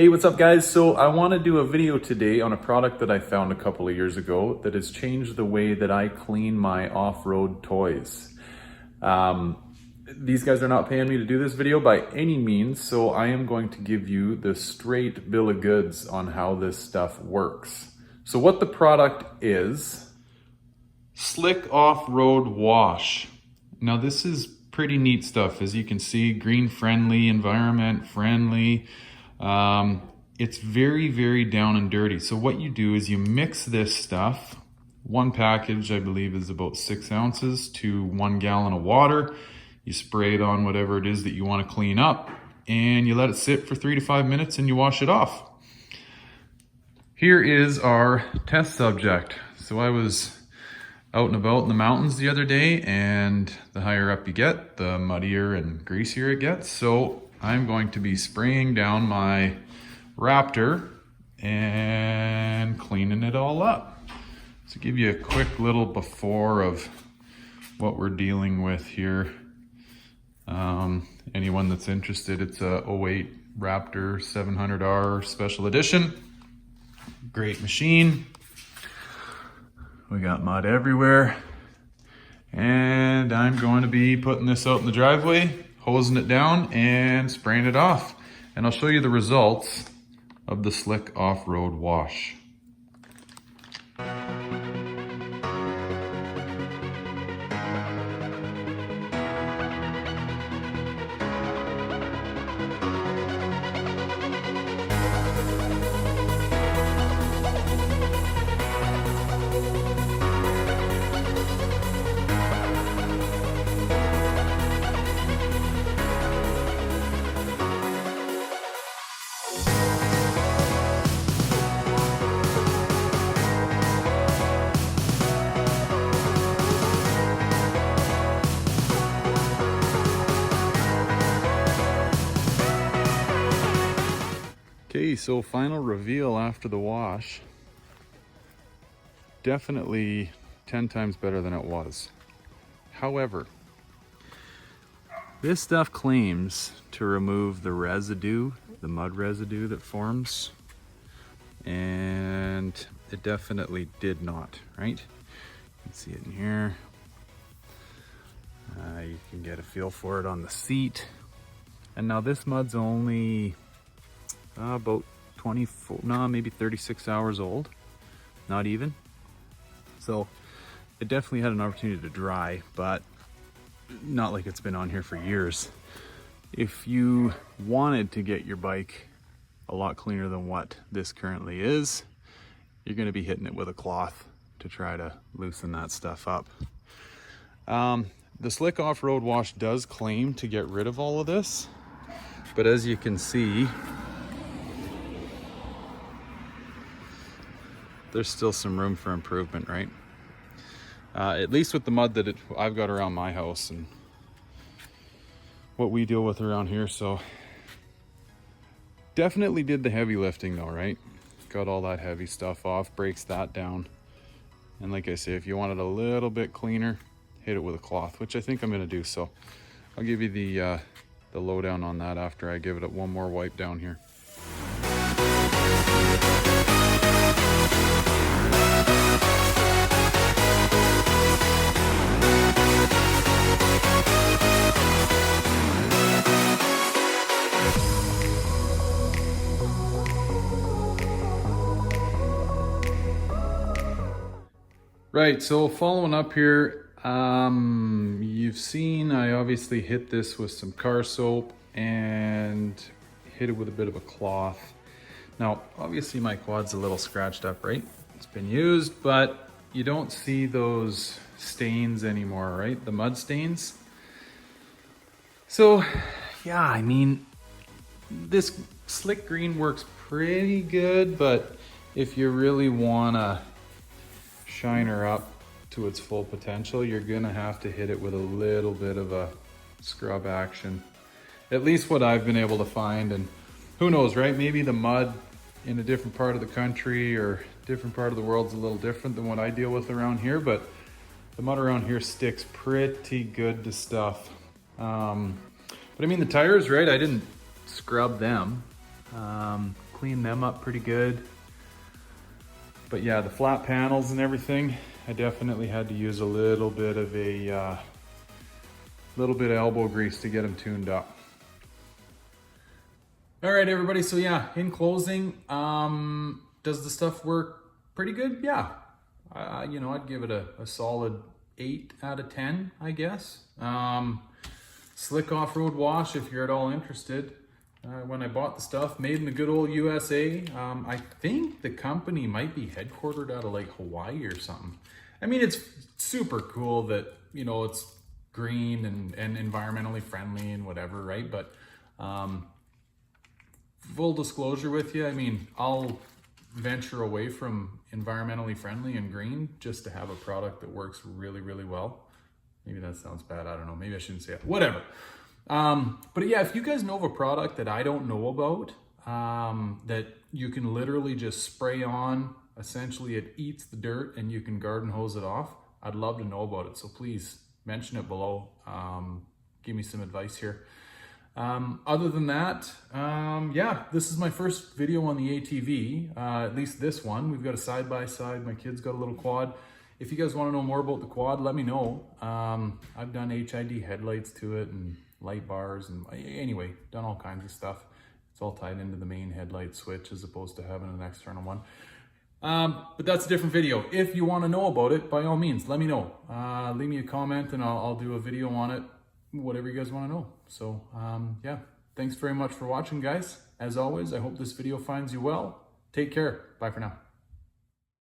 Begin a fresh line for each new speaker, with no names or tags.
Hey, what's up guys? So I want to do a video today on a product that I found a couple of years ago that has changed the way that I clean my off-road toys. These guys are not paying me to do this video by any means, so I am going to give you the straight bill of goods on how this stuff works. So what the product is: Slick Off-Road Wash. Now this is pretty neat stuff. As you can see, green friendly, environment friendly. It's very, very down and dirty. So what you do is you mix this stuff. One package, I believe, is about 6 ounces to 1 gallon of water. You spray it on whatever it is that you want to clean up, and you let it sit for 3 to 5 minutes and you wash it off. Here is our test subject. So I was out and about in the mountains the other day, and the higher up you get, the muddier and greasier it gets. So I'm going to be spraying down my Raptor and cleaning it all up. To give you a quick little before of what we're dealing with here. Anyone that's interested, it's a 08 Raptor 700R special edition. Great machine. We got mud everywhere. And I'm going to be putting this out in the driveway, hosing it down and spraying it off. And I'll show you the results of the Slick Off-Road Wash. Okay, so final reveal after the wash. Definitely 10 times better than it was. However, this stuff claims to remove the residue, the mud residue that forms, and it definitely did not, right? You can see it in here. You can get a feel for it on the seat. And now this mud's only about 24, no, maybe 36 hours old, not even. So it definitely had an opportunity to dry, but not like it's been on here for years. If you wanted to get your bike a lot cleaner than what this currently is, you're going to be hitting it with a cloth to try to loosen that stuff up. The Slick Off-Road Wash does claim to get rid of all of this, but as you can see, there's still some room for improvement, right? At least with the mud that I've got around my house and what we deal with around here. So definitely did the heavy lifting though, right? Got all that heavy stuff off, breaks that down. And like I say, if you want it a little bit cleaner, hit it with a cloth, which I think I'm gonna do. So I'll give you the lowdown on that after I give it one more wipe down here. Right, so following up here, you've seen I obviously hit this with some car soap and hit it with a bit of a cloth. Now, obviously my quad's a little scratched up, right? It's been used, but you don't see those stains anymore, right? The mud stains. So, yeah, I mean, this slick green works pretty good, but if you really wanna shine her up to its full potential, you're gonna have to hit it with a little bit of a scrub action. At least what I've been able to find, and who knows, right? Maybe the mud in a different part of the country or different part of the world's a little different than what I deal with around here, but the mud around here sticks pretty good to stuff. But I mean, the tires, right? I didn't scrub them. clean them up pretty good. But yeah, the flat panels and everything, I definitely had to use a little bit of elbow grease to get them tuned up. All right, everybody. So yeah, in closing, does the stuff work pretty good? Yeah. You know, I'd give it a solid 8 out of 10, I guess. Slick off-road wash if you're at all interested. When I bought the stuff, made in the good old USA. I think the company might be headquartered out of like Hawaii or something. I mean, it's super cool that, you know, it's green and environmentally friendly and whatever, right? But full disclosure with you, I mean, I'll venture away from environmentally friendly and green just to have a product that works really, really well. Maybe that sounds bad. I don't know. Maybe I shouldn't say it. Whatever. But yeah, if you guys know of a product that I don't know about, that you can literally just spray on, essentially it eats the dirt and you can garden hose it off, I'd love to know about it. So please mention it below. Give me some advice here. Other than that, yeah, this is my first video on the ATV, at least this one. We've got a side-by-side, my kid's got a little quad. If you guys want to know more about the quad, let me know. I've done HID headlights to it and light bars and anyway, done all kinds of stuff. It's all tied into the main headlight switch as opposed to having an external one. But that's a different video. If you want to know about it, by all means, let me know. Leave me a comment and I'll do a video on it, whatever you guys want to know. So yeah, thanks very much for watching, guys. As always, I hope this video finds you well. Take care. Bye for now.